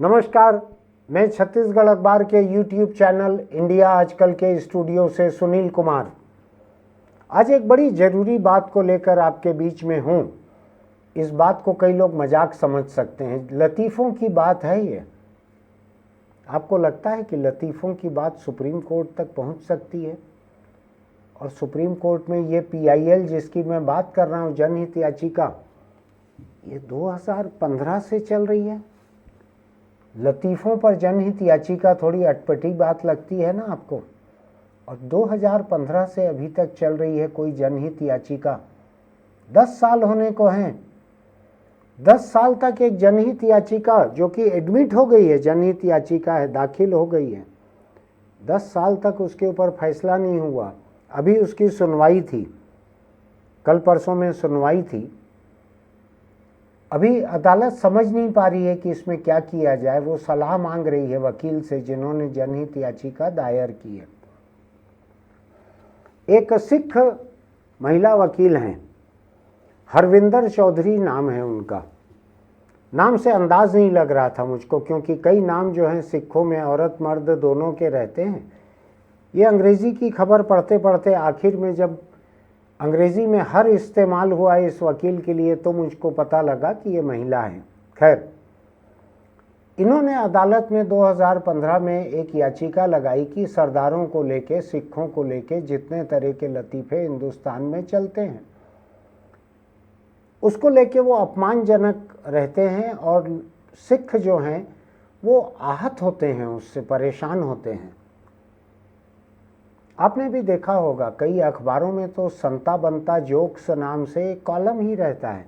नमस्कार, मैं छत्तीसगढ़ अखबार के YouTube चैनल इंडिया आजकल के स्टूडियो से सुनील कुमार आज एक बड़ी ज़रूरी बात को लेकर आपके बीच में हूँ। इस बात को कई लोग मजाक समझ सकते हैं। लतीफ़ों की बात है ये। आपको लगता है कि लतीफ़ों की बात सुप्रीम कोर्ट तक पहुँच सकती है? और सुप्रीम कोर्ट में ये PIL जिसकी मैं बात कर रहा हूँ, जनहित याचिका, ये 2015 से चल रही है। लतीफ़ों पर जनहित याचिका थोड़ी अटपटी बात लगती है ना आपको? और 2015 से अभी तक चल रही है कोई जनहित याचिका। 10 साल होने को हैं। 10 साल तक एक जनहित याचिका जो कि एडमिट हो गई है, जनहित याचिका है, दाखिल हो गई है, 10 साल तक उसके ऊपर फैसला नहीं हुआ। अभी उसकी सुनवाई थी, कल परसों में सुनवाई थी। अभी अदालत समझ नहीं पा रही है कि इसमें क्या किया जाए। वो सलाह मांग रही है वकील से जिन्होंने जनहित याचिका दायर की है। एक सिख महिला वकील हैं, हरविंदर चौधरी नाम है उनका। नाम से अंदाज नहीं लग रहा था मुझको, क्योंकि कई नाम जो हैं सिखों में औरत मर्द दोनों के रहते हैं। ये अंग्रेज़ी की खबर पढ़ते पढ़ते आखिर में जब अंग्रेज़ी में हर इस्तेमाल हुआ इस वकील के लिए तो मुझको पता लगा कि ये महिला है। खैर, इन्होंने अदालत में 2015 में एक याचिका लगाई कि सरदारों को लेके, सिखों को लेके जितने तरह के लतीफ़े हिंदुस्तान में चलते हैं उसको लेके वो अपमानजनक रहते हैं और सिख जो हैं वो आहत होते हैं, उससे परेशान होते हैं। आपने भी देखा होगा कई अखबारों में तो संता बनता जोक्स नाम से एक कॉलम ही रहता है।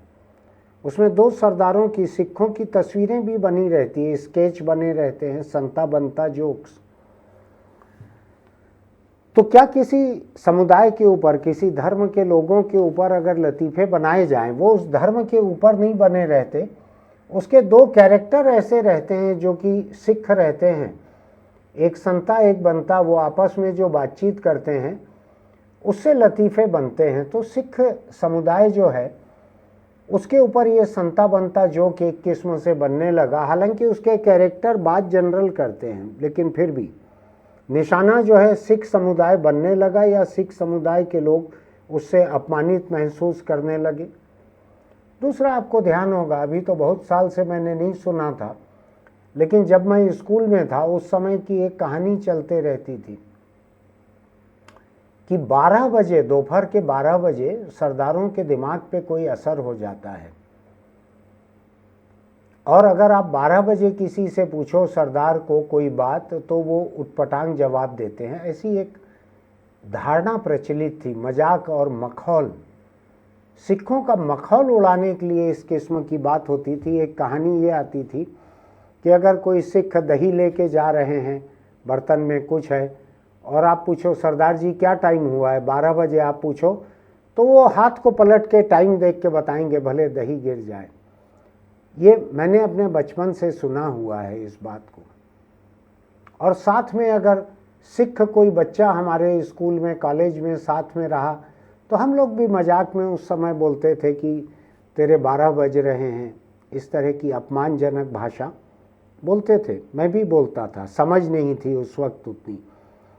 उसमें 2 सरदारों की, सिखों की तस्वीरें भी बनी रहती है, स्केच बने रहते हैं, संता बनता जोक्स। तो क्या किसी समुदाय के ऊपर, किसी धर्म के लोगों के ऊपर अगर लतीफ़े बनाए जाएं, वो उस धर्म के ऊपर नहीं बने रहते, उसके 2 कैरेक्टर ऐसे रहते हैं जो कि सिख रहते हैं, एक संता एक बनता, वो आपस में जो बातचीत करते हैं उससे लतीफ़े बनते हैं। तो सिख समुदाय जो है उसके ऊपर ये संता बनता जोक एक किस्म से बनने लगा। हालांकि उसके कैरेक्टर बात जनरल करते हैं, लेकिन फिर भी निशाना जो है सिख समुदाय बनने लगा, या सिख समुदाय के लोग उससे अपमानित महसूस करने लगे। दूसरा, आपको ध्यान होगा, अभी तो बहुत साल से मैंने नहीं सुना था, लेकिन जब मैं स्कूल में था उस समय की एक कहानी चलते रहती थी कि 12 बजे, दोपहर के 12 बजे सरदारों के दिमाग पे कोई असर हो जाता है, और अगर आप 12 बजे किसी से पूछो सरदार को कोई बात तो वो उटपटांग जवाब देते हैं। ऐसी एक धारणा प्रचलित थी, मजाक और मखौल, सिखों का मखौल उड़ाने के लिए इस किस्म की बात होती थी। एक कहानी ये आती थी कि अगर कोई सिख दही लेके जा रहे हैं, बर्तन में कुछ है, और आप पूछो सरदार जी क्या टाइम हुआ है, 12 बजे आप पूछो, तो वो हाथ को पलट के टाइम देख के बताएंगे, भले दही गिर जाए। ये मैंने अपने बचपन से सुना हुआ है इस बात को। और साथ में अगर सिख कोई बच्चा हमारे स्कूल में, कॉलेज में साथ में रहा तो हम लोग भी मजाक में उस समय बोलते थे कि तेरे 12 बज रहे हैं, इस तरह की अपमानजनक भाषा बोलते थे। मैं भी बोलता था, समझ नहीं थी उस वक्त उतनी।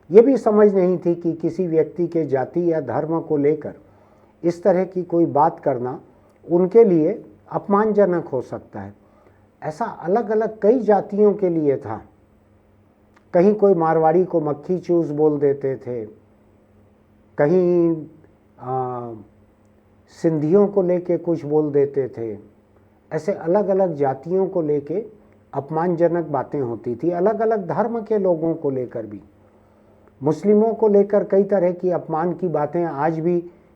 ये भी समझ नहीं थी कि किसी व्यक्ति के जाति या धर्म को लेकर इस तरह की कोई बात करना उनके लिए अपमानजनक हो सकता है। ऐसा अलग अलग कई जातियों के लिए था। कहीं कोई मारवाड़ी को मक्खी चूस बोल देते थे, कहीं सिंधियों को लेके कुछ बोल देते थे। ऐसे अलग अलग जातियों को लेके अपमानजनक बातें होती थी, अलग अलग धर्म के लोगों को लेकर भी। मुस्लिमों को लेकर कई तरह की अपमान की बातें आज भी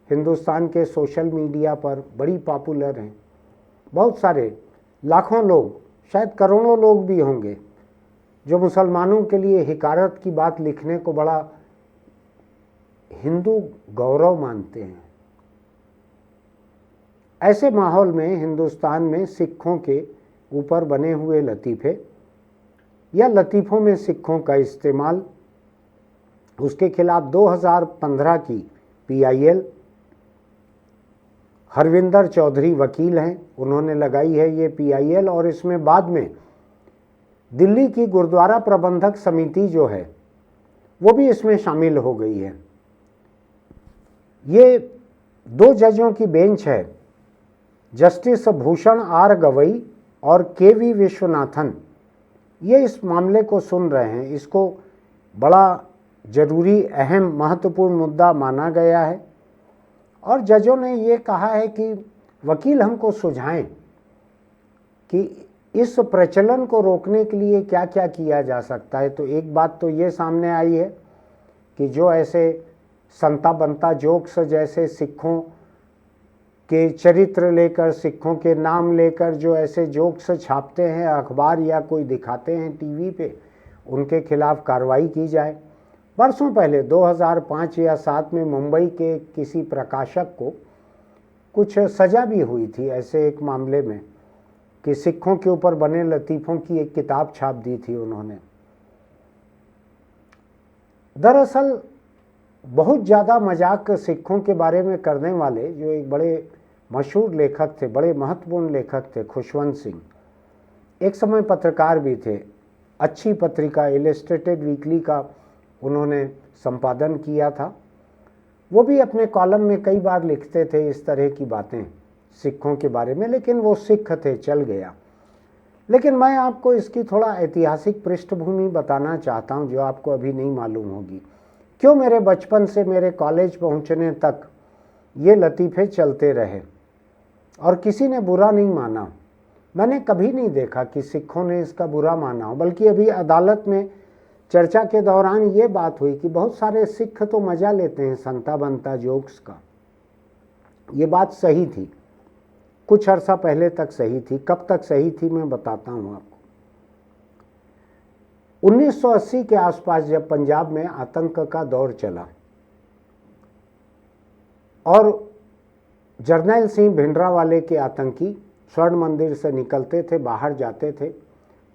हिंदुस्तान के सोशल मीडिया पर बड़ी पॉपुलर हैं। बहुत सारे, लाखों लोग, शायद करोड़ों लोग भी होंगे जो मुसलमानों के लिए हिकारत की बात लिखने को बड़ा हिंदू गौरव मानते हैं। ऐसे माहौल में हिंदुस्तान में सिखों के ऊपर बने हुए लतीफ़े या लतीफ़ों में सिखों का इस्तेमाल, उसके खिलाफ 2015 की PIL, हरविंदर चौधरी वकील हैं, उन्होंने लगाई है ये PIL। और इसमें बाद में दिल्ली की गुरुद्वारा प्रबंधक समिति जो है वो भी इसमें शामिल हो गई है। ये 2 जजों की बेंच है, जस्टिस भूषण आर गवई और के.वी. विश्वनाथन। ये इस मामले को सुन रहे हैं। इसको बड़ा जरूरी, अहम, महत्वपूर्ण मुद्दा माना गया है और जजों ने ये कहा है कि वकील हमको सुझाएं कि इस प्रचलन को रोकने के लिए क्या क्या किया जा सकता है। तो एक बात तो ये सामने आई है कि जो ऐसे संता बनता जोक्स जैसे सिखों के चरित्र लेकर, सिखों के नाम लेकर जो ऐसे जोक्स छापते हैं अखबार या कोई दिखाते हैं टीवी पे, उनके खिलाफ कार्रवाई की जाए। वर्षों पहले 2005 या 7 में मुंबई के किसी प्रकाशक को कुछ सजा भी हुई थी ऐसे एक मामले में कि सिखों के ऊपर बने लतीफ़ों की एक किताब छाप दी थी उन्होंने। दरअसल बहुत ज़्यादा मजाक सिखों के बारे में करने वाले जो एक बड़े मशहूर लेखक थे, बड़े महत्वपूर्ण लेखक थे, खुशवंत सिंह, एक समय पत्रकार भी थे। अच्छी पत्रिका इलस्ट्रेटेड वीकली का उन्होंने संपादन किया था। वो भी अपने कॉलम में कई बार लिखते थे इस तरह की बातें सिखों के बारे में, लेकिन वो सिख थे, चल गया। लेकिन मैं आपको इसकी थोड़ा ऐतिहासिक पृष्ठभूमि बताना चाहता हूँ जो आपको अभी नहीं मालूम होगी। क्यों मेरे बचपन से मेरे कॉलेज पहुँचने तक ये लतीफ़े चलते रहे और किसी ने बुरा नहीं माना। मैंने कभी नहीं देखा कि सिखों ने इसका बुरा माना हो, बल्कि अभी अदालत में चर्चा के दौरान ये बात हुई कि बहुत सारे सिख तो मज़ा लेते हैं संता बनता जोक्स का। ये बात सही थी, कुछ अर्सा पहले तक सही थी। कब तक सही थी मैं बताता हूँ आपको। 1980 के आसपास जब पंजाब में आतंक का दौर चला और जर्नैल सिंह भिंडरावाले के आतंकी स्वर्ण मंदिर से निकलते थे, बाहर जाते थे,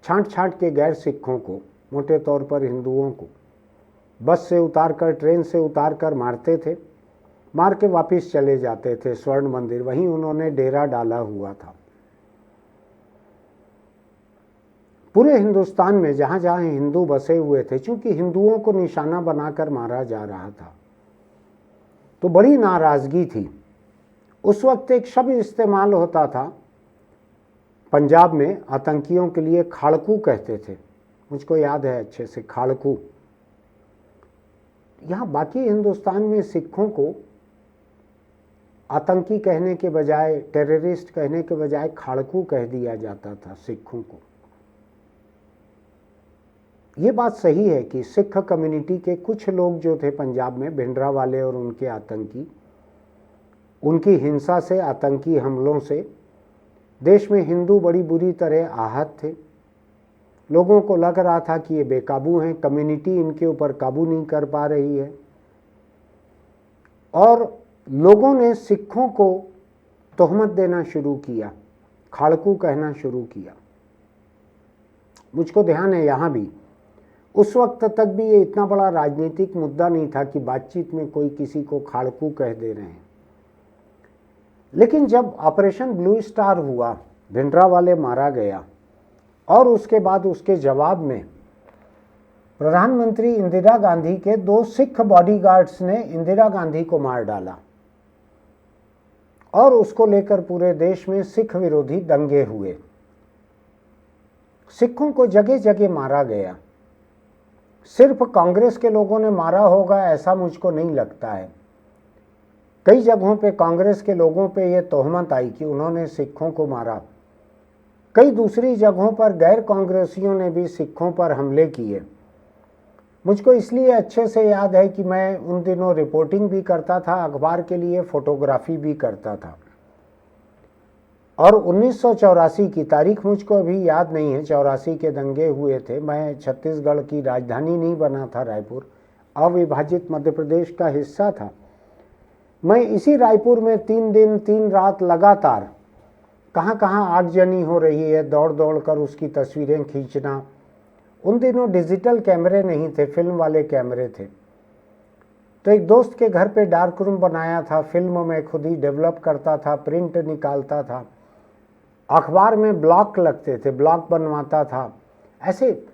छांट छांट के गैर सिखों को, मोटे तौर पर हिंदुओं को बस से उतारकर, ट्रेन से उतारकर मारते थे, मार के वापस चले जाते थे स्वर्ण मंदिर। वहीं उन्होंने डेरा डाला हुआ था। पूरे हिंदुस्तान में जहाँ जहाँ हिंदू बसे हुए थे, चूंकि हिंदुओं को निशाना बनाकर मारा जा रहा था तो बड़ी नाराज़गी थी। उस वक्त एक शब्द इस्तेमाल होता था पंजाब में आतंकियों के लिए, खाड़कू कहते थे, मुझको याद है अच्छे से, खाड़कू। यहाँ बाकी हिंदुस्तान में सिखों को आतंकी कहने के बजाय, टेररिस्ट कहने के बजाय खाड़कू कह दिया जाता था सिखों को। ये बात सही है कि सिख कम्युनिटी के कुछ लोग जो थे पंजाब में, भिंडरावाले और उनके आतंकी, उनकी हिंसा से, आतंकी हमलों से देश में हिंदू बड़ी बुरी तरह आहत थे। लोगों को लग रहा था कि ये बेकाबू हैं, कम्युनिटी इनके ऊपर काबू नहीं कर पा रही है और लोगों ने सिखों को तोहमत देना शुरू किया, खाड़कू कहना शुरू किया। मुझको ध्यान है यहाँ भी उस वक्त तक भी ये इतना बड़ा राजनीतिक मुद्दा नहीं था कि बातचीत में कोई किसी को खाड़कू कह दे रहे हैं। लेकिन जब ऑपरेशन ब्लू स्टार हुआ, भिंडरावाले मारा गया और उसके बाद उसके जवाब में प्रधानमंत्री इंदिरा गांधी के 2 सिख बॉडीगार्ड्स ने इंदिरा गांधी को मार डाला और उसको लेकर पूरे देश में सिख विरोधी दंगे हुए। सिखों को जगह जगह मारा गया। सिर्फ कांग्रेस के लोगों ने मारा होगा ऐसा मुझको नहीं लगता है। कई जगहों पे कांग्रेस के लोगों पे ये तोहमत आई कि उन्होंने सिखों को मारा। कई दूसरी जगहों पर गैर कांग्रेसियों ने भी सिखों पर हमले किए। मुझको इसलिए अच्छे से याद है कि मैं उन दिनों रिपोर्टिंग भी करता था, अखबार के लिए फोटोग्राफी भी करता था। और 1984 की तारीख मुझको अभी याद नहीं है, 84 के दंगे हुए थे। मैं छत्तीसगढ़ की राजधानी नहीं बना था रायपुर, अविभाजित मध्य प्रदेश का हिस्सा था। मैं इसी रायपुर में 3 दिन 3 रात लगातार कहाँ कहाँ आगजनी हो रही है दौड़ दौड़ कर उसकी तस्वीरें खींचना। उन दिनों डिजिटल कैमरे नहीं थे, फिल्म वाले कैमरे थे। तो एक दोस्त के घर पे डार्क रूम बनाया था, फिल्म में खुद ही डेवलप करता था, प्रिंट निकालता था, अखबार में ब्लॉक लगते थे, ब्लॉक बनवाता था, ऐसे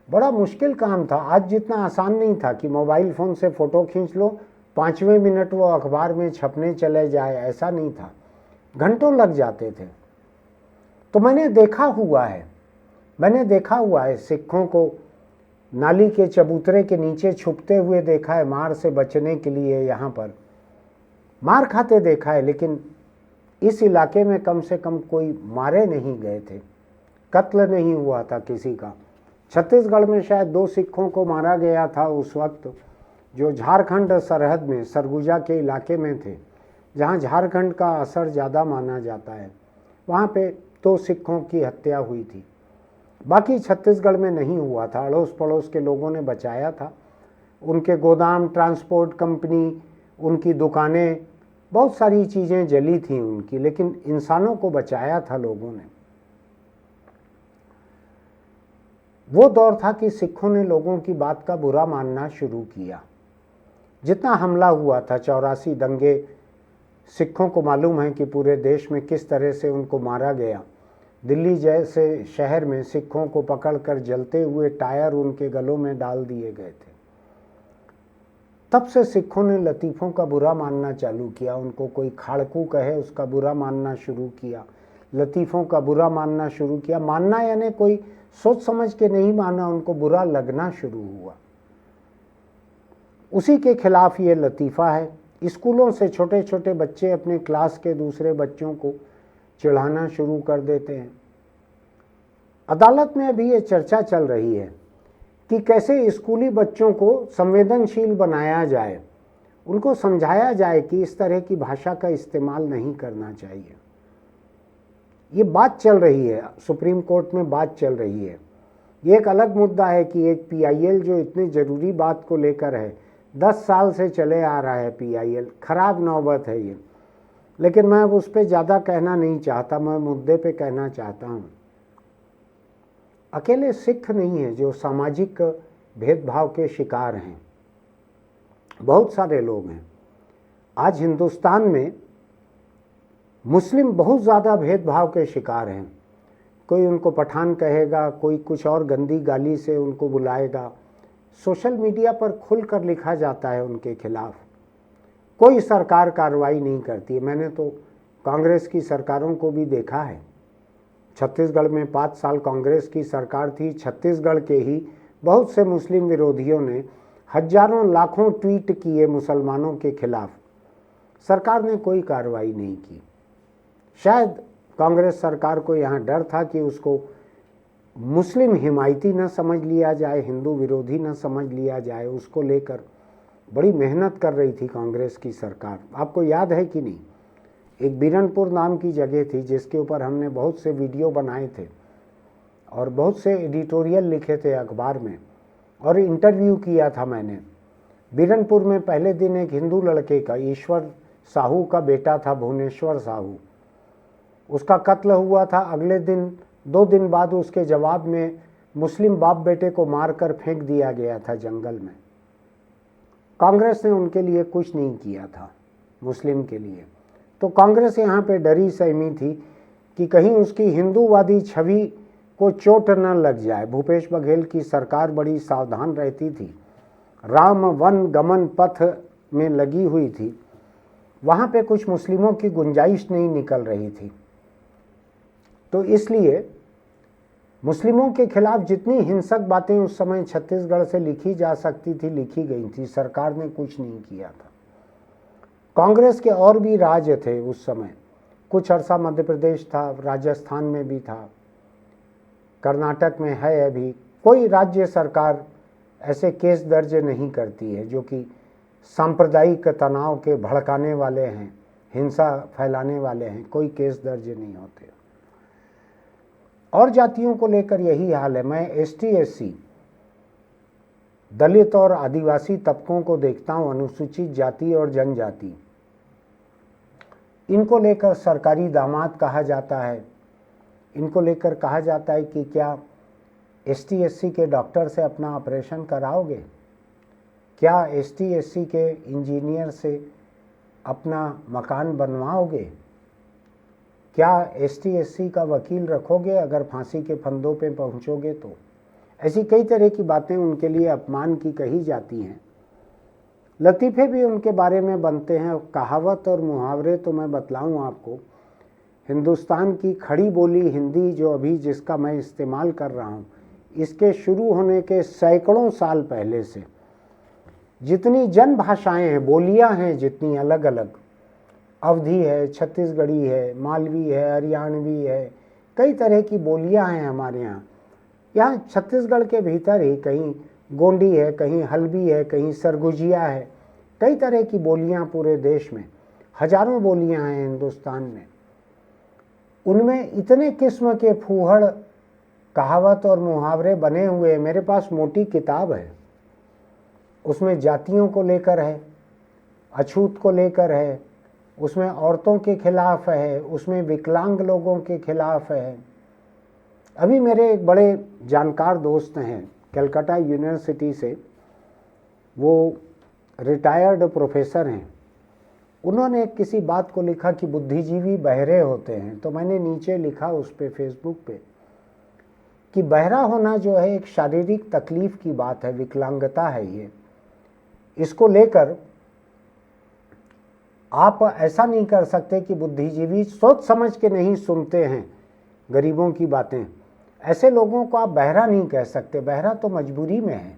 बड़ा मुश्किल काम था। आज जितना आसान नहीं था कि मोबाइल फ़ोन से फ़ोटो खींच लो, 5वें मिनट वो अखबार में छपने चले जाए, ऐसा नहीं था, घंटों लग जाते थे। तो मैंने देखा हुआ है सिखों को नाली के चबूतरे के नीचे छुपते हुए देखा है, मार से बचने के लिए यहाँ पर मार खाते देखा है। लेकिन इस इलाके में कम से कम कोई मारे नहीं गए थे, कत्ल नहीं हुआ था किसी का। छत्तीसगढ़ में शायद 2 सिखों को मारा गया था उस वक्त, जो झारखंड सरहद में सरगुजा के इलाके में थे, जहाँ झारखंड का असर ज़्यादा माना जाता है। वहाँ पे 2 सिखों की हत्या हुई थी, बाकी छत्तीसगढ़ में नहीं हुआ था। अड़ोस पड़ोस के लोगों ने बचाया था, उनके गोदाम, ट्रांसपोर्ट कंपनी, उनकी दुकानें, बहुत सारी चीज़ें जली थी उनकी, लेकिन इंसानों को बचाया था लोगों ने। वो दौर था कि सिखों ने लोगों की बात का बुरा मानना शुरू किया। जितना हमला हुआ था, 84 दंगे, सिखों को मालूम है कि पूरे देश में किस तरह से उनको मारा गया। दिल्ली जैसे शहर में सिखों को पकड़कर जलते हुए टायर उनके गलों में डाल दिए गए थे। तब से सिखों ने लतीफ़ों का बुरा मानना चालू किया। उनको कोई खाड़कू कहे उसका बुरा मानना शुरू किया, लतीफ़ों का बुरा मानना शुरू किया। मानना यानी कोई सोच समझ के नहीं माना, उनको बुरा लगना शुरू हुआ। उसी के खिलाफ ये लतीफ़ा है। स्कूलों से छोटे छोटे बच्चे अपने क्लास के दूसरे बच्चों को चिढ़ाना शुरू कर देते हैं। अदालत में अभी ये चर्चा चल रही है कि कैसे स्कूली बच्चों को संवेदनशील बनाया जाए, उनको समझाया जाए कि इस तरह की भाषा का इस्तेमाल नहीं करना चाहिए। ये बात चल रही है, सुप्रीम कोर्ट में बात चल रही है। ये एक अलग मुद्दा है कि एक PIL जो इतनी ज़रूरी बात को लेकर है, 10 साल से चले आ रहा है PIL, खराब नौबत है ये। लेकिन मैं अब उस पर ज़्यादा कहना नहीं चाहता, मैं मुद्दे पे कहना चाहता हूँ। अकेले सिख नहीं है जो सामाजिक भेदभाव के शिकार हैं, बहुत सारे लोग हैं। आज हिंदुस्तान में मुस्लिम बहुत ज़्यादा भेदभाव के शिकार हैं। कोई उनको पठान कहेगा, कोई कुछ और गंदी गाली से उनको बुलाएगा। सोशल मीडिया पर खुलकर लिखा जाता है उनके खिलाफ। कोई सरकार कार्रवाई नहीं करती है। मैंने तो कांग्रेस की सरकारों को भी देखा है। छत्तीसगढ़ में 5 साल कांग्रेस की सरकार थी। छत्तीसगढ़ के ही बहुत से मुस्लिम विरोधियों ने हजारों लाखों ट्वीट किए मुसलमानों के खिलाफ, सरकार ने कोई कार्रवाई नहीं की। शायद कांग्रेस सरकार को यहाँ डर था कि उसको मुस्लिम हिमायती न समझ लिया जाए, हिंदू विरोधी न समझ लिया जाए। उसको लेकर बड़ी मेहनत कर रही थी कांग्रेस की सरकार। आपको याद है कि नहीं, एक बीरनपुर नाम की जगह थी जिसके ऊपर हमने बहुत से वीडियो बनाए थे और बहुत से एडिटोरियल लिखे थे अखबार में और इंटरव्यू किया था मैंने। बीरनपुर में पहले दिन एक हिंदू लड़के का, ईश्वर साहू का बेटा था, भुवनेश्वर साहू, उसका कत्ल हुआ था। अगले दिन 2 दिन बाद उसके जवाब में मुस्लिम बाप बेटे को मारकर फेंक दिया गया था जंगल में। कांग्रेस ने उनके लिए कुछ नहीं किया था, मुस्लिम के लिए। तो कांग्रेस यहाँ पे डरी सहमी थी कि कहीं उसकी हिंदूवादी छवि को चोट न लग जाए। भूपेश बघेल की सरकार बड़ी सावधान रहती थी, राम वन गमन पथ में लगी हुई थी। वहाँ पे कुछ मुस्लिमों की गुंजाइश नहीं निकल रही थी। तो इसलिए मुस्लिमों के खिलाफ जितनी हिंसक बातें उस समय छत्तीसगढ़ से लिखी जा सकती थी, लिखी गई थी। सरकार ने कुछ नहीं किया था। कांग्रेस के और भी राज्य थे उस समय, कुछ अरसा मध्य प्रदेश था, राजस्थान में भी था, कर्नाटक में है अभी। कोई राज्य सरकार ऐसे केस दर्ज नहीं करती है जो कि सांप्रदायिक तनाव के भड़काने वाले हैं, हिंसा फैलाने वाले हैं। कोई केस दर्ज नहीं होते। और जातियों को लेकर यही हाल है। मैं ST SC, दलित और आदिवासी तबकों को देखता हूँ, अनुसूचित जाति और जनजाति, इनको लेकर सरकारी दामाद कहा जाता है। इनको लेकर कहा जाता है कि क्या ST SC के डॉक्टर से अपना ऑपरेशन कराओगे, क्या ST SC के इंजीनियर से अपना मकान बनवाओगे, क्या ST SC का वकील रखोगे अगर फांसी के फंदों पे पहुंचोगे तो। ऐसी कई तरह की बातें उनके लिए अपमान की कही जाती हैं। लतीफ़े भी उनके बारे में बनते हैं। कहावत और मुहावरे तो मैं बतलाऊं आपको, हिंदुस्तान की खड़ी बोली हिंदी जो अभी जिसका मैं इस्तेमाल कर रहा हूं, इसके शुरू होने के सैकड़ों साल पहले से जितनी जन भाषाएं हैं, बोलियां हैं, जितनी अलग अलग, अवधी है, छत्तीसगढ़ी है, मालवी है, हरियाणवी है, कई तरह की बोलियां हैं हमारे यहाँ। यहाँ छत्तीसगढ़ के भीतर ही कहीं गोंडी है, कहीं हल्बी है, कहीं सरगुजिया है, कई तरह की बोलियां पूरे देश में, हजारों बोलियां हैं हिंदुस्तान में। उनमें इतने किस्म के फूहड़, कहावत और मुहावरे बने हुए। मेरे पास मोटी किताब है, उसमें जातियों को लेकर है, अछूत को लेकर है, उसमें औरतों के खिलाफ है, उसमें विकलांग लोगों के खिलाफ है। अभी मेरे एक बड़े जानकार दोस्त हैं कलकत्ता यूनिवर्सिटी से, वो रिटायर्ड प्रोफेसर हैं। उन्होंने किसी बात को लिखा कि बुद्धिजीवी बहरे होते हैं, तो मैंने नीचे लिखा उस पे फेसबुक पे कि बहरा होना जो है एक शारीरिक तकलीफ की बात है, विकलांगता है ये। इसको लेकर आप ऐसा नहीं कर सकते कि बुद्धिजीवी सोच समझ के नहीं सुनते हैं गरीबों की बातें। ऐसे लोगों को आप बहरा नहीं कह सकते। बहरा तो मजबूरी में है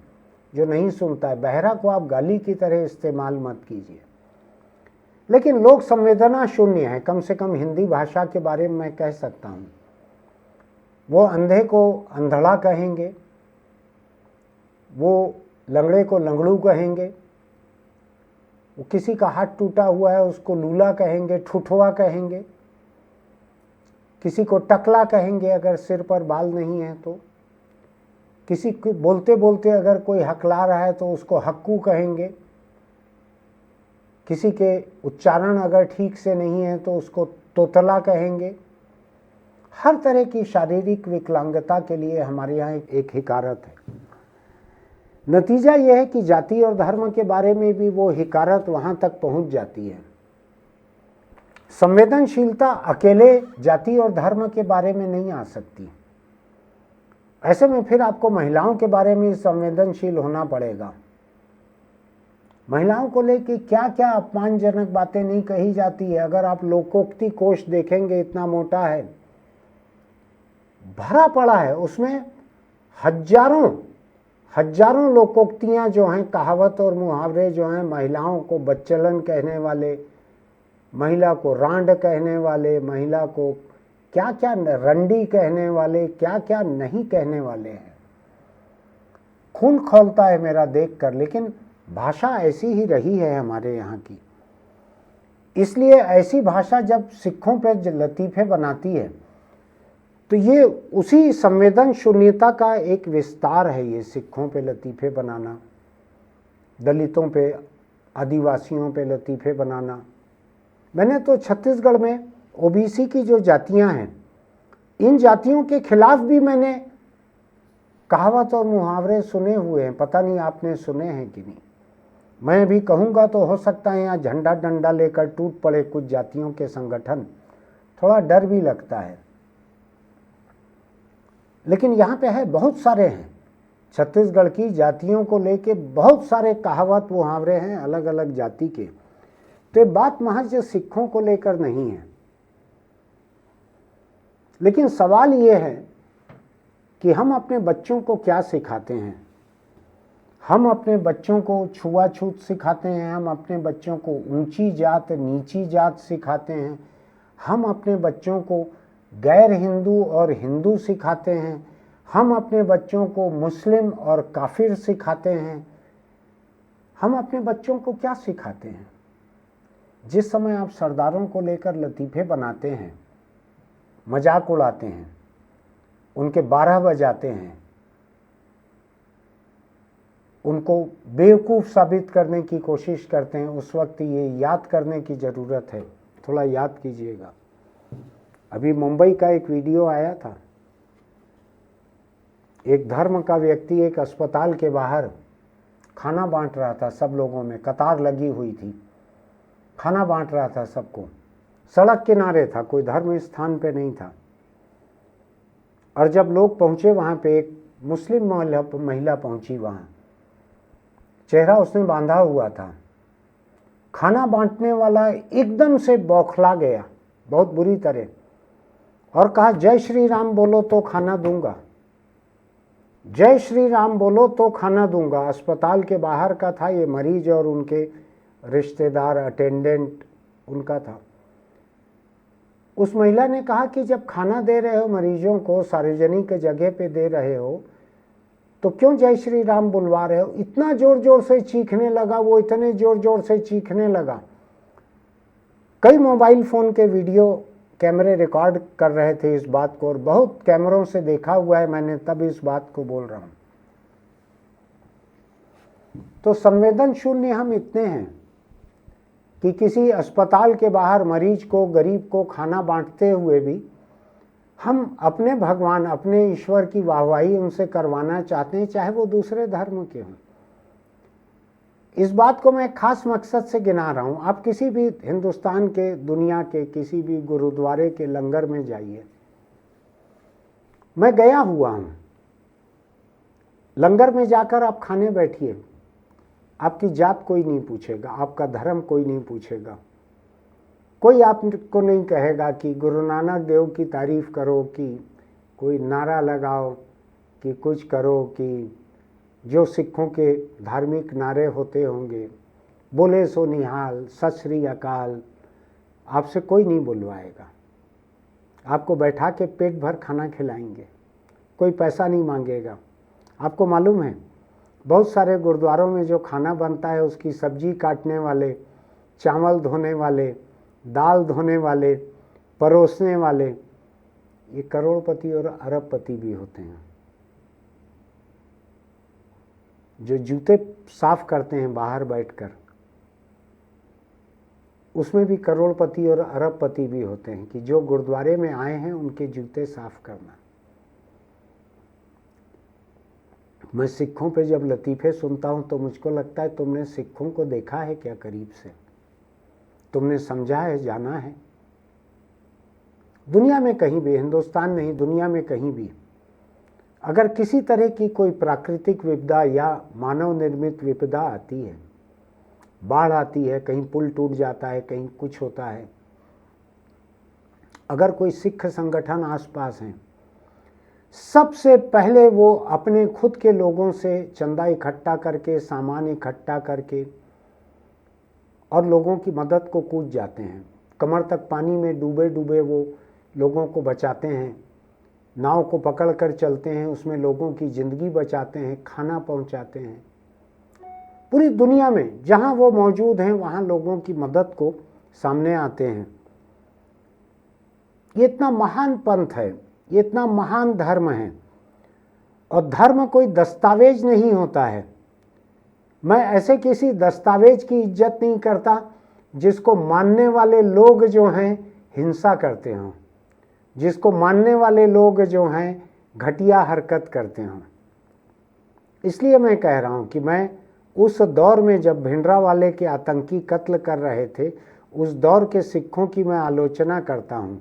जो नहीं सुनता है। बहरा को आप गाली की तरह इस्तेमाल मत कीजिए। लेकिन लोग संवेदना शून्य है, कम से कम हिंदी भाषा के बारे में मैं कह सकता हूँ। वो अंधे को अंधड़ा कहेंगे, वो लंगड़े को लंगड़ू कहेंगे, वो किसी का हाथ टूटा हुआ है उसको लूला कहेंगे, ठुठवा कहेंगे, किसी को टकला कहेंगे अगर सिर पर बाल नहीं है तो, किसी को बोलते बोलते अगर कोई हकला रहा है तो उसको हक्कू कहेंगे, किसी के उच्चारण अगर ठीक से नहीं है तो उसको तोतला कहेंगे। हर तरह की शारीरिक विकलांगता के लिए हमारे यहाँ एक हिकारत है। नतीजा यह है कि जाति और धर्म के बारे में भी वो हिकारत वहाँ तक पहुँच जाती है। संवेदनशीलता अकेले जाति और धर्म के बारे में नहीं आ सकती। ऐसे में फिर आपको महिलाओं के बारे में संवेदनशील होना पड़ेगा। महिलाओं को लेकर क्या क्या अपमानजनक बातें नहीं कही जाती है। अगर आप लोकोक्ति कोश देखेंगे, इतना मोटा है, भरा पड़ा है, उसमें हजारों लोकोक्तियां जो हैं, कहावत और मुहावरे जो हैं, महिलाओं को बच्चलन कहने वाले, महिला को रांड कहने वाले, महिला को क्या क्या रंडी कहने वाले, क्या क्या नहीं कहने वाले हैं। खून खौलता है मेरा देखकर। लेकिन भाषा ऐसी ही रही है हमारे यहाँ की। इसलिए ऐसी भाषा जब सिखों पे लतीफ़े बनाती है तो ये उसी संवेदन शून्यता का एक विस्तार है। ये सिखों पे लतीफ़े बनाना, दलितों पे, आदिवासियों पे लतीफ़े बनाना। मैंने तो छत्तीसगढ़ में ओबीसी की जो जातियां हैं, इन जातियों के खिलाफ भी मैंने कहावत और मुहावरे सुने हुए हैं। पता नहीं आपने सुने हैं कि नहीं। मैं भी कहूँगा तो हो सकता है यहाँ झंडा डंडा लेकर टूट पड़े कुछ जातियों के संगठन, थोड़ा डर भी लगता है। लेकिन यहाँ पे है, बहुत सारे हैं। छत्तीसगढ़ की जातियों को लेके बहुत सारे कहावत मुहावरे हैं अलग अलग जाति के। तो ये बात महज सिखों को लेकर नहीं है। लेकिन सवाल ये है कि हम अपने बच्चों को क्या सिखाते हैं। हम अपने बच्चों को छुआछूत सिखाते हैं, हम अपने बच्चों को ऊंची जात नीची जात सिखाते हैं, हम अपने बच्चों को गैर हिंदू और हिंदू सिखाते हैं, हम अपने बच्चों को मुस्लिम और काफिर सिखाते हैं। हम अपने बच्चों को क्या सिखाते हैं? जिस समय आप सरदारों को लेकर लतीफ़े बनाते हैं, मजाक उड़ाते हैं, उनके 12 बजाते हैं, उनको बेवकूफ़ साबित करने की कोशिश करते हैं, उस वक्त ये याद करने की ज़रूरत है। थोड़ा याद कीजिएगा। अभी मुंबई का एक वीडियो आया था, एक धर्म का व्यक्ति एक अस्पताल के बाहर खाना बांट रहा था। सब लोगों में कतार लगी हुई थी, खाना बांट रहा था सबको। सड़क किनारे था, कोई धर्म स्थान पे नहीं था। और जब लोग पहुंचे वहां पे, एक मुस्लिम महिला पहुंची वहाँ। चेहरा उसने बांधा हुआ था। खाना बांटने वाला एकदम से बौखला गया बहुत बुरी तरह, और कहा जय श्री राम बोलो तो खाना दूंगा, जय श्री राम बोलो तो खाना दूंगा। अस्पताल के बाहर का था ये मरीज और उनके रिश्तेदार, अटेंडेंट उनका था। उस महिला ने कहा कि जब खाना दे रहे हो मरीजों को, सार्वजनिक जगह पे दे रहे हो, तो क्यों जय श्री राम बुलवा रहे हो। इतना जोर जोर से चीखने लगा वो, इतने जोर जोर से चीखने लगा। कई मोबाइल फ़ोन के वीडियो कैमरे रिकॉर्ड कर रहे थे इस बात को, और बहुत कैमरों से देखा हुआ है मैंने, तब इस बात को बोल रहा हूँ। तो संवेदन शून्य हम इतने हैं कि किसी अस्पताल के बाहर मरीज को, गरीब को खाना बांटते हुए भी हम अपने भगवान, अपने ईश्वर की वाहवाही उनसे करवाना चाहते हैं, चाहे वो दूसरे धर्म के हों। इस बात को मैं खास मकसद से गिना रहा हूं। आप किसी भी हिंदुस्तान के, दुनिया के किसी भी गुरुद्वारे के लंगर में जाइए, मैं गया हुआ हूं। लंगर में जाकर आप खाने बैठिए, आपकी जात कोई नहीं पूछेगा, आपका धर्म कोई नहीं पूछेगा, कोई आपको नहीं कहेगा कि गुरु नानक देव की तारीफ करो, कि कोई नारा लगाओ, कि कुछ करो, कि जो सिखों के धार्मिक नारे होते होंगे, बोले सो निहाल, सत श्री अकाल, आपसे कोई नहीं बुलवाएगा। आपको बैठा के पेट भर खाना खिलाएंगे, कोई पैसा नहीं मांगेगा। आपको मालूम है बहुत सारे गुरुद्वारों में जो खाना बनता है उसकी सब्जी काटने वाले, चावल धोने वाले, दाल धोने वाले, परोसने वाले, ये करोड़पति और अरबपति भी होते हैं। जो जूते साफ करते हैं बाहर बैठकर, उसमें भी करोड़पति और अरबपति भी होते हैं, कि जो गुरुद्वारे में आए हैं उनके जूते साफ करना। मैं सिखों पे जब लतीफ़े सुनता हूं तो मुझको लगता है तुमने सिखों को देखा है क्या करीब से, तुमने समझा है, जाना है। दुनिया में कहीं भी, हिंदुस्तान नहीं दुनिया में कहीं भी, अगर किसी तरह की कोई प्राकृतिक विपदा या मानव निर्मित विपदा आती है, बाढ़ आती है, कहीं पुल टूट जाता है, कहीं कुछ होता है, अगर कोई सिख संगठन आसपास हैं, सबसे पहले वो अपने खुद के लोगों से चंदा इकट्ठा करके, सामान इकट्ठा करके और लोगों की मदद को कूद जाते हैं। कमर तक पानी में डूबे डूबे वो लोगों को बचाते हैं, नाव को पकड़ कर चलते हैं, उसमें लोगों की ज़िंदगी बचाते हैं, खाना पहुंचाते हैं। पूरी दुनिया में जहां वो मौजूद हैं वहां लोगों की मदद को सामने आते हैं। ये इतना महान पंथ है, ये इतना महान धर्म है। और धर्म कोई दस्तावेज नहीं होता है। मैं ऐसे किसी दस्तावेज की इज्जत नहीं करता जिसको मानने वाले लोग जो हैं हिंसा करते हों, जिसको मानने वाले लोग जो हैं घटिया हरकत करते हों। इसलिए मैं कह रहा हूं कि मैं उस दौर में जब भिंडरावाले के आतंकी कत्ल कर रहे थे, उस दौर के सिखों की मैं आलोचना करता हूं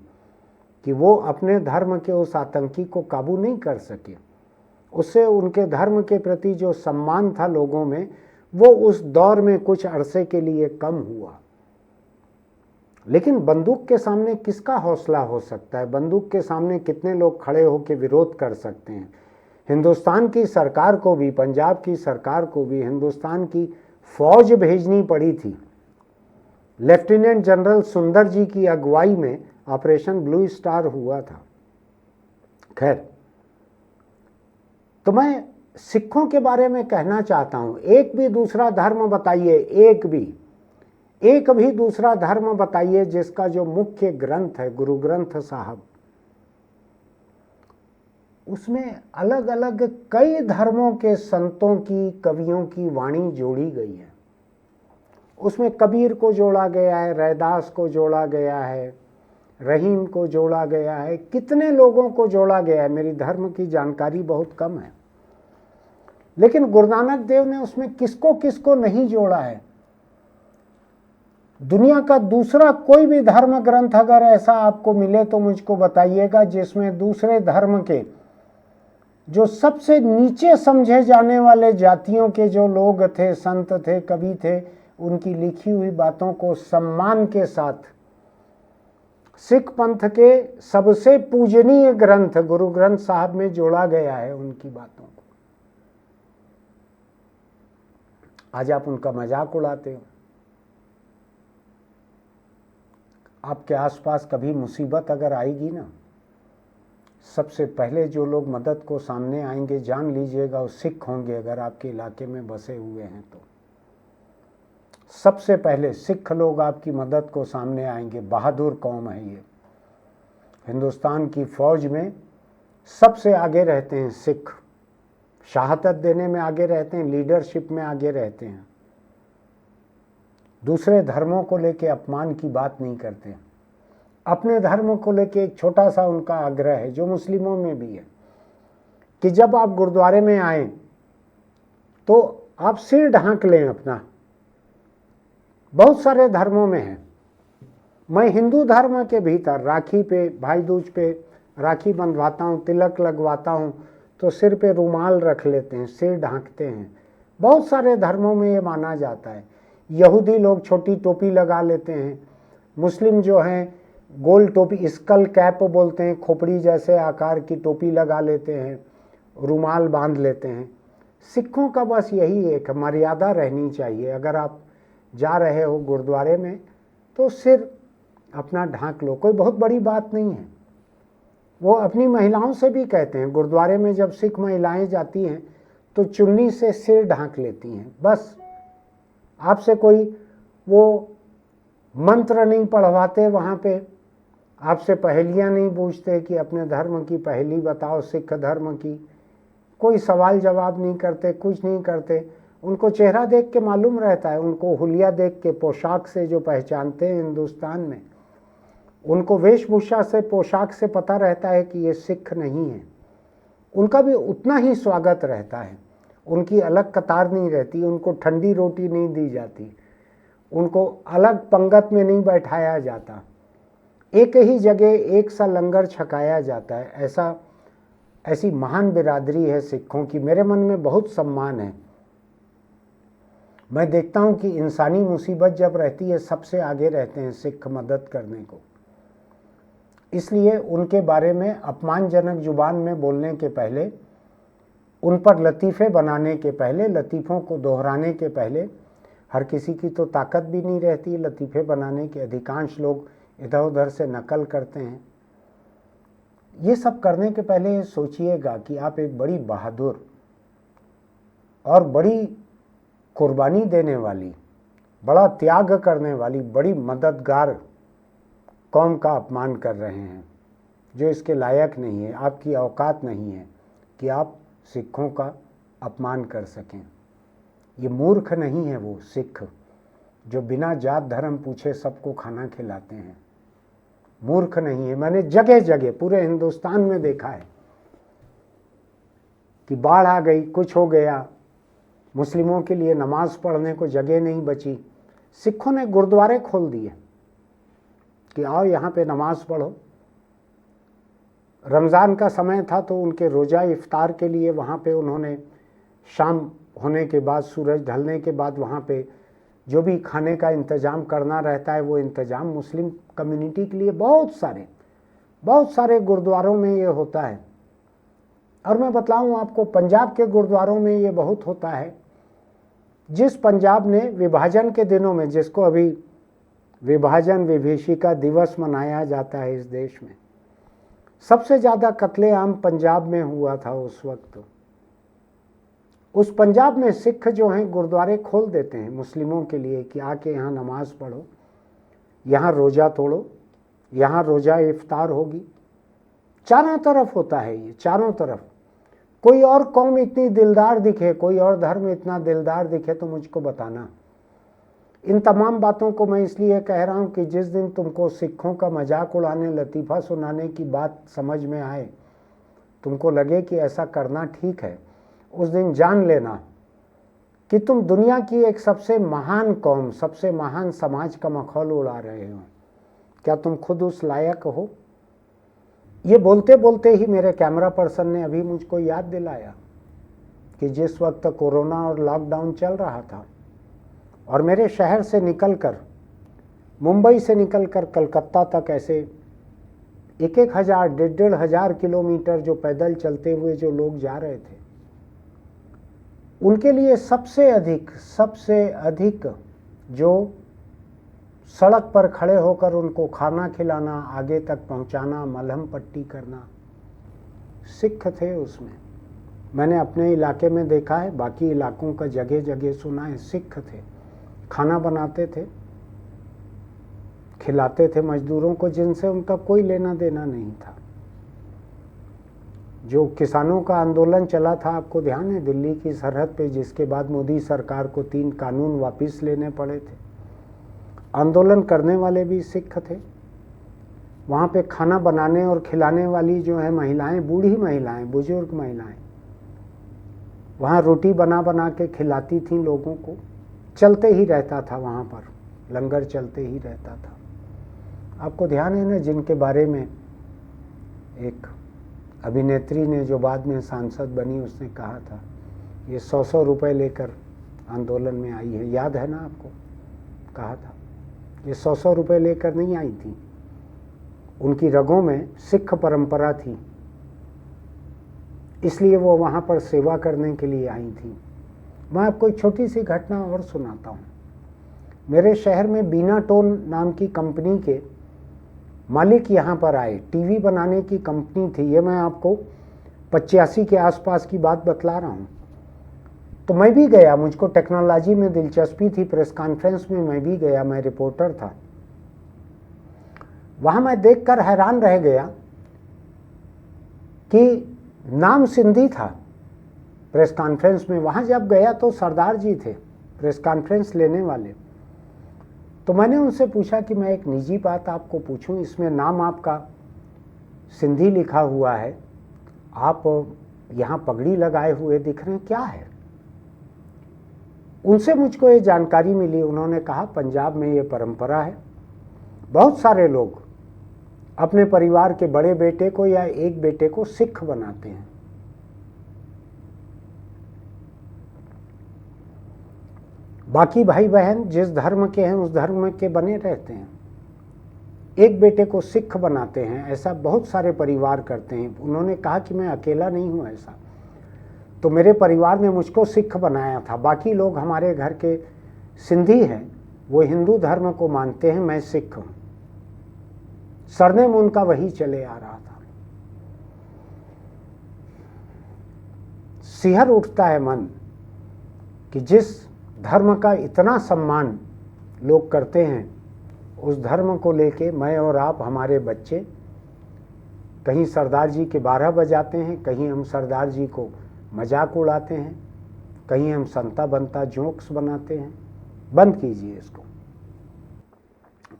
कि वो अपने धर्म के उस आतंकी को काबू नहीं कर सके। उससे उनके धर्म के प्रति जो सम्मान था लोगों में, वो उस दौर में कुछ अरसे के लिए कम हुआ। लेकिन बंदूक के सामने किसका हौसला हो सकता है? बंदूक के सामने कितने लोग खड़े होकर विरोध कर सकते हैं? हिंदुस्तान की सरकार को भी, पंजाब की सरकार को भी हिंदुस्तान की फौज भेजनी पड़ी थी। लेफ्टिनेंट जनरल सुंदर जी की अगुवाई में ऑपरेशन ब्लू स्टार हुआ था। खैर, तो मैं सिखों के बारे में कहना चाहता हूं, एक भी दूसरा धर्म बताइए, एक भी दूसरा धर्म बताइए जिसका जो मुख्य ग्रंथ है गुरु ग्रंथ साहब, उसमें अलग अलग कई धर्मों के संतों की, कवियों की वाणी जोड़ी गई है। उसमें कबीर को जोड़ा गया है, रैदास को जोड़ा गया है, रहीम को जोड़ा गया है, कितने लोगों को जोड़ा गया है। मेरी धर्म की जानकारी बहुत कम है, लेकिन गुरु नानक देव ने उसमें किसको किसको नहीं जोड़ा है। दुनिया का दूसरा कोई भी धर्म ग्रंथ अगर ऐसा आपको मिले तो मुझको बताइएगा जिसमें दूसरे धर्म के जो सबसे नीचे समझे जाने वाले जातियों के जो लोग थे, संत थे, कवि थे, उनकी लिखी हुई बातों को सम्मान के साथ सिख पंथ के सबसे पूजनीय ग्रंथ गुरु ग्रंथ साहब में जोड़ा गया है उनकी बातों को। आज आप उनका मजाक उड़ाते हो। आपके आसपास कभी मुसीबत अगर आएगी ना, सबसे पहले जो लोग मदद को सामने आएंगे, जान लीजिएगा वो सिख होंगे। अगर आपके इलाके में बसे हुए हैं तो सबसे पहले सिख लोग आपकी मदद को सामने आएंगे। बहादुर कौम है ये। हिंदुस्तान की फौज में सबसे आगे रहते हैं सिख, शहादत देने में आगे रहते हैं, लीडरशिप में आगे रहते हैं। दूसरे धर्मों को लेके अपमान की बात नहीं करते। अपने धर्म को लेके एक छोटा सा उनका आग्रह है, जो मुस्लिमों में भी है, कि जब आप गुरुद्वारे में आए तो आप सिर ढांक लें अपना। बहुत सारे धर्मों में है। मैं हिंदू धर्म के भीतर राखी पे, भाई दूज पे राखी बंधवाता हूँ, तिलक लगवाता हूँ, तो सिर पे रुमाल रख लेते हैं, सिर ढांकते हैं। बहुत सारे धर्मों में ये माना जाता है। यहूदी लोग छोटी टोपी लगा लेते हैं। मुस्लिम जो हैं गोल टोपी, स्कल कैप बोलते हैं, खोपड़ी जैसे आकार की टोपी लगा लेते हैं, रुमाल बांध लेते हैं। सिखों का बस यही एक मर्यादा रहनी चाहिए। अगर आप जा रहे हो गुरुद्वारे में तो सिर अपना ढांक लो, कोई बहुत बड़ी बात नहीं है। वो अपनी महिलाओं से भी कहते हैं, गुरुद्वारे में जब सिख महिलाएं जाती हैं तो चुन्नी से सिर ढांक लेती हैं। बस आपसे कोई वो मंत्र नहीं पढ़वाते, वहाँ पे आपसे पहेलियाँ नहीं पूछते कि अपने धर्म की पहेली बताओ, सिख धर्म की। कोई सवाल जवाब नहीं करते, कुछ नहीं करते। उनको चेहरा देख के मालूम रहता है, उनको हुलिया देख के, पोशाक से जो पहचानते हैं हिंदुस्तान में, उनको वेशभूषा से, पोशाक से पता रहता है कि ये सिख नहीं है। उनका भी उतना ही स्वागत रहता है। उनकी अलग कतार नहीं रहती, उनको ठंडी रोटी नहीं दी जाती, उनको अलग पंगत में नहीं बैठाया जाता, एक ही जगह एक सा लंगर छकाया जाता है। ऐसी महान बिरादरी है सिखों की। मेरे मन में बहुत सम्मान है। मैं देखता हूँ कि इंसानी मुसीबत जब रहती है, सबसे आगे रहते हैं सिख मदद करने को। इसलिए उनके बारे में अपमानजनक जुबान में बोलने के पहले, उन पर लतीफ़े बनाने के पहले, लतीफ़ों को दोहराने के पहले, हर किसी की तो ताकत भी नहीं रहती लतीफ़े बनाने की। अधिकांश लोग इधर उधर से नकल करते हैं। ये सब करने के पहले सोचिएगा कि आप एक बड़ी बहादुर और बड़ी कुर्बानी देने वाली, बड़ा त्याग करने वाली, बड़ी मददगार कौम का अपमान कर रहे हैं, जो इसके लायक नहीं है। आपकी औकात नहीं है कि आप सिखों का अपमान कर सकें। ये मूर्ख नहीं है वो सिख जो बिना जात धर्म पूछे सबको खाना खिलाते हैं। मूर्ख नहीं है। मैंने जगह जगह पूरे हिंदुस्तान में देखा है कि बाढ़ आ गई, कुछ हो गया, मुस्लिमों के लिए नमाज पढ़ने को जगह नहीं बची, सिखों ने गुरुद्वारे खोल दिए कि आओ यहाँ पे नमाज पढ़ो। रमज़ान का समय था तो उनके रोज़ा इफ्तार के लिए वहाँ पे उन्होंने शाम होने के बाद, सूरज ढलने के बाद वहाँ पे जो भी खाने का इंतज़ाम करना रहता है, वो इंतज़ाम मुस्लिम कम्युनिटी के लिए बहुत सारे गुरुद्वारों में ये होता है। और मैं बतलाऊँ आपको, पंजाब के गुरुद्वारों में ये बहुत होता है। जिस पंजाब ने विभाजन के दिनों में, जिसको अभी विभाजन विभीषिका दिवस मनाया जाता है इस देश में, सबसे ज़्यादा कत्लेआम पंजाब में हुआ था उस वक्त। उस पंजाब में सिख जो हैं गुरुद्वारे खोल देते हैं मुस्लिमों के लिए कि आके यहाँ नमाज पढ़ो, यहाँ रोज़ा तोड़ो, यहाँ रोज़ा इफ्तार होगी। चारों तरफ होता है ये, चारों तरफ। कोई और कौम इतनी दिलदार दिखे, कोई और धर्म इतना दिलदार दिखे तो मुझको बताना। इन तमाम बातों को मैं इसलिए कह रहा हूँ कि जिस दिन तुमको सिखों का मजाक उड़ाने, लतीफ़ा सुनाने की बात समझ में आए, तुमको लगे कि ऐसा करना ठीक है, उस दिन जान लेना कि तुम दुनिया की एक सबसे महान कौम, सबसे महान समाज का मखौल उड़ा रहे हो। क्या तुम खुद उस लायक हो? ये बोलते बोलते ही मेरे कैमरा पर्सन ने अभी मुझको याद दिलाया कि जिस वक्त कोरोना और लॉकडाउन चल रहा था और मेरे शहर से निकलकर, मुंबई से निकलकर कलकत्ता तक ऐसे 1,000 1,500 किलोमीटर जो पैदल चलते हुए जो लोग जा रहे थे, उनके लिए सबसे अधिक जो सड़क पर खड़े होकर उनको खाना खिलाना, आगे तक पहुंचाना, मलहम पट्टी करना, सिख थे उसमें। मैंने अपने इलाके में देखा है, बाकी इलाकों का जगह जगह सुना है, सिख थे। खाना बनाते थे, खिलाते थे मजदूरों को जिनसे उनका कोई लेना देना नहीं था। जो किसानों का आंदोलन चला था, आपको ध्यान है, दिल्ली की सरहद पे, जिसके बाद मोदी सरकार को 3 कानून वापस लेने पड़े थे। आंदोलन करने वाले भी सिख थे। वहाँ पे खाना बनाने और खिलाने वाली जो है महिलाएं, बूढ़ी महिलाएं, बुजुर्ग महिलाएं, वहाँ रोटी बना बना के खिलाती थीं लोगों को। चलते ही रहता था वहाँ पर, लंगर चलते ही रहता था। आपको ध्यान है ना, जिनके बारे में एक अभिनेत्री ने जो बाद में सांसद बनी, उसने कहा था ये 100 रुपए लेकर आंदोलन में आई है, याद है ना आपको? कहा था ये 100 रुपए लेकर नहीं आई थी, उनकी रगों में सिख परंपरा थी, इसलिए वो वहाँ पर सेवा करने के लिए आई थी। मैं आपको एक छोटी सी घटना और सुनाता हूँ। मेरे शहर में बीनाटोन नाम की कंपनी के मालिक यहाँ पर आए। टीवी बनाने की कंपनी थी, ये मैं आपको 85 के आसपास की बात बतला रहा हूँ। तो मैं भी गया, मुझको टेक्नोलॉजी में दिलचस्पी थी, प्रेस कॉन्फ्रेंस में मैं भी गया, मैं रिपोर्टर था। वहाँ मैं देखकर हैरान रह गया कि नाम सिंधी था प्रेस कॉन्फ्रेंस में। वहाँ जब गया तो सरदार जी थे प्रेस कॉन्फ्रेंस लेने वाले। तो मैंने उनसे पूछा कि मैं एक निजी बात आपको पूछूं, इसमें नाम आपका सिंधी लिखा हुआ है, आप यहाँ पगड़ी लगाए हुए दिख रहे हैं, क्या है? उनसे मुझको ये जानकारी मिली, उन्होंने कहा पंजाब में ये परंपरा है, बहुत सारे लोग अपने परिवार के बड़े बेटे को या एक बेटे को सिख बनाते हैं। बाकी भाई बहन जिस धर्म के हैं उस धर्म के बने रहते हैं। एक बेटे को सिख बनाते हैं, ऐसा बहुत सारे परिवार करते हैं। उन्होंने कहा कि मैं अकेला नहीं हूं ऐसा, तो मेरे परिवार ने मुझको सिख बनाया था। बाकी लोग हमारे घर के सिंधी हैं, वो हिंदू धर्म को मानते हैं, मैं सिख हूं। सरनेम उनका वही चले आ रहा था। सिहर उठता है मन कि जिस धर्म का इतना सम्मान लोग करते हैं, उस धर्म को लेके मैं और आप, हमारे बच्चे, कहीं सरदार जी के 12 बजाते हैं, कहीं हम सरदार जी को मजाक उड़ाते हैं, कहीं हम संता बनता जोक्स बनाते हैं। बंद कीजिए इसको।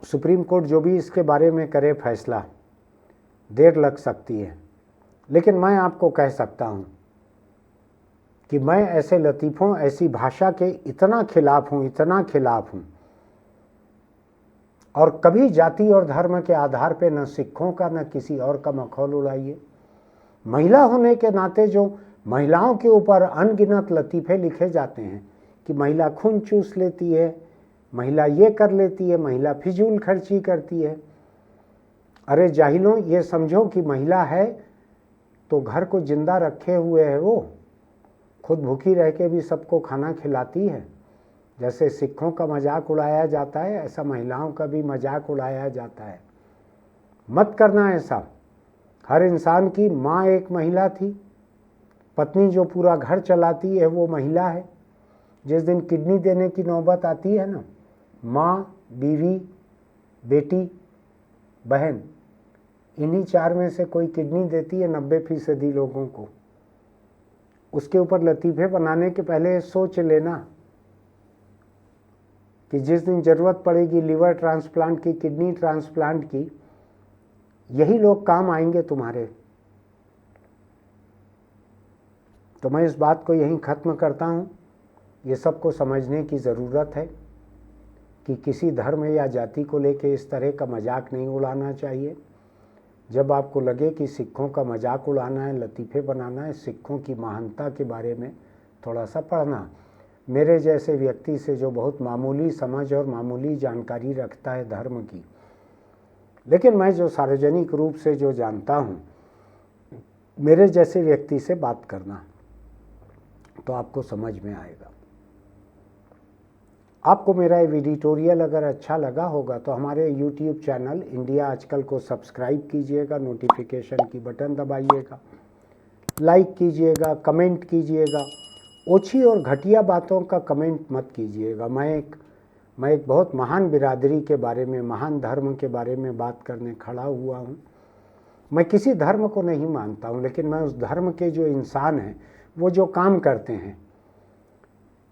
सुप्रीम कोर्ट जो भी इसके बारे में करे फैसला, देर लग सकती है, लेकिन मैं आपको कह सकता हूँ कि मैं ऐसे लतीफ़ों, ऐसी भाषा के इतना खिलाफ हूँ, इतना खिलाफ हूँ। और कभी जाति और धर्म के आधार पे न सिखों का न किसी और का मखौल उड़ाइए। महिला होने के नाते जो महिलाओं के ऊपर अनगिनत लतीफ़े लिखे जाते हैं कि महिला खून चूस लेती है, महिला ये कर लेती है, महिला फिजूल खर्ची करती है। अरे जाहिलों, ये समझो कि महिला है तो घर को जिंदा रखे हुए है, वो खुद भूखी रह के भी सबको खाना खिलाती है। जैसे सिखों का मजाक उड़ाया जाता है, ऐसा महिलाओं का भी मजाक उड़ाया जाता है। मत करना ऐसा। हर इंसान की माँ एक महिला थी, पत्नी जो पूरा घर चलाती है वो महिला है। जिस दिन किडनी देने की नौबत आती है ना, माँ, बीवी, बेटी, बहन, इन्हीं 4 में से कोई किडनी देती है 90% लोगों को। उसके ऊपर लतीफ़े बनाने के पहले सोच लेना कि जिस दिन ज़रूरत पड़ेगी लिवर ट्रांसप्लांट की, किडनी ट्रांसप्लांट की, यही लोग काम आएंगे तुम्हारे। तो मैं इस बात को यहीं ख़त्म करता हूँ। ये सबको समझने की ज़रूरत है कि किसी धर्म या जाति को लेके इस तरह का मजाक नहीं उड़ाना चाहिए। जब आपको लगे कि सिखों का मजाक उड़ाना है, लतीफ़े बनाना है, सिखों की महानता के बारे में थोड़ा सा पढ़ना। मेरे जैसे व्यक्ति से जो बहुत मामूली समझ और मामूली जानकारी रखता है धर्म की, लेकिन मैं जो सार्वजनिक रूप से जो जानता हूँ, मेरे जैसे व्यक्ति से बात करना, तो आपको समझ में आएगा। आपको मेरा एडिटोरियल अगर अच्छा लगा होगा तो हमारे YouTube चैनल इंडिया आजकल को सब्सक्राइब कीजिएगा, नोटिफिकेशन की बटन दबाइएगा, लाइक कीजिएगा, कमेंट कीजिएगा। ओछी और घटिया बातों का कमेंट मत कीजिएगा। मैं एक बहुत महान बिरादरी के बारे में, महान धर्म के बारे में बात करने खड़ा हुआ हूँ। मैं किसी धर्म को नहीं मानता हूँ, लेकिन मैं उस धर्म के जो इंसान हैं, वो जो काम करते हैं,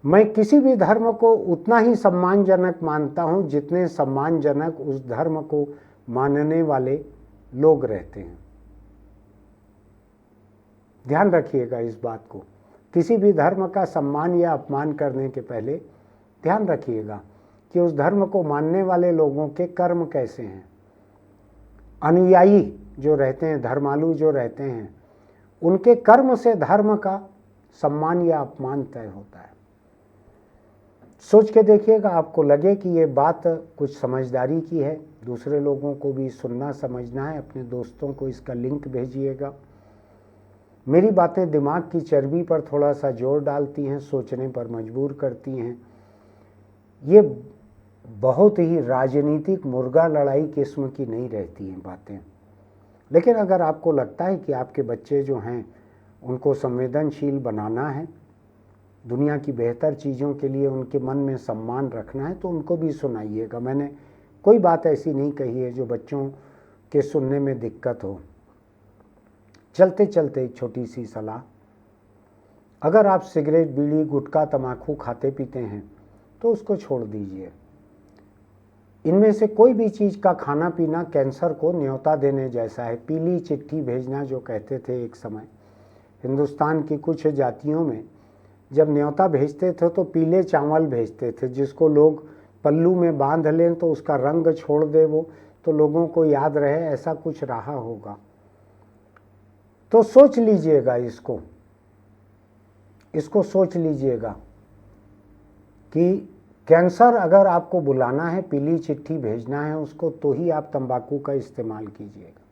मैं किसी भी धर्म को उतना ही सम्मानजनक मानता हूँ जितने सम्मानजनक उस धर्म को मानने वाले लोग रहते हैं। ध्यान रखिएगा इस बात को। किसी भी धर्म का सम्मान या अपमान करने के पहले ध्यान रखिएगा कि उस धर्म को मानने वाले लोगों के कर्म कैसे हैं। अनुयायी जो रहते हैं, धर्मालु जो रहते हैं, उनके कर्म से धर्म का सम्मान या अपमान तय होता है। सोच के देखिएगा, आपको लगे कि ये बात कुछ समझदारी की है, दूसरे लोगों को भी सुनना समझना है, अपने दोस्तों को इसका लिंक भेजिएगा। मेरी बातें दिमाग की चर्बी पर थोड़ा सा जोर डालती हैं, सोचने पर मजबूर करती हैं। ये बहुत ही राजनीतिक मुर्गा लड़ाई किस्म की नहीं रहती हैं बातें, लेकिन अगर आपको लगता है कि आपके बच्चे जो हैं उनको संवेदनशील बनाना है, दुनिया की बेहतर चीज़ों के लिए उनके मन में सम्मान रखना है, तो उनको भी सुनाइएगा। मैंने कोई बात ऐसी नहीं कही है जो बच्चों के सुनने में दिक्कत हो। चलते चलते एक छोटी सी सलाह, अगर आप सिगरेट, बीड़ी, गुटखा, तम्बाकू खाते पीते हैं तो उसको छोड़ दीजिए। इनमें से कोई भी चीज़ का खाना पीना कैंसर को न्योता देने जैसा है। पीली चिट्ठी भेजना जो कहते थे एक समय, हिंदुस्तान की कुछ जातियों में जब न्योता भेजते थे तो पीले चावल भेजते थे, जिसको लोग पल्लू में बांध लें तो उसका रंग छोड़ दे वो, तो लोगों को याद रहे, ऐसा कुछ रहा होगा। तो सोच लीजिएगा, इसको सोच लीजिएगा कि कैंसर अगर आपको बुलाना है, पीली चिट्ठी भेजना है उसको, तो ही आप तंबाकू का इस्तेमाल कीजिएगा,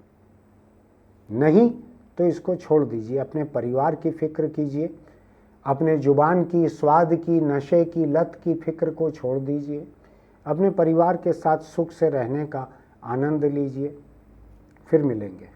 नहीं तो इसको छोड़ दीजिए। अपने परिवार की फिक्र कीजिए, अपने जुबान की, स्वाद की, नशे की लत की फिक्र को छोड़ दीजिए। अपने परिवार के साथ सुख से रहने का आनंद लीजिए। फिर मिलेंगे।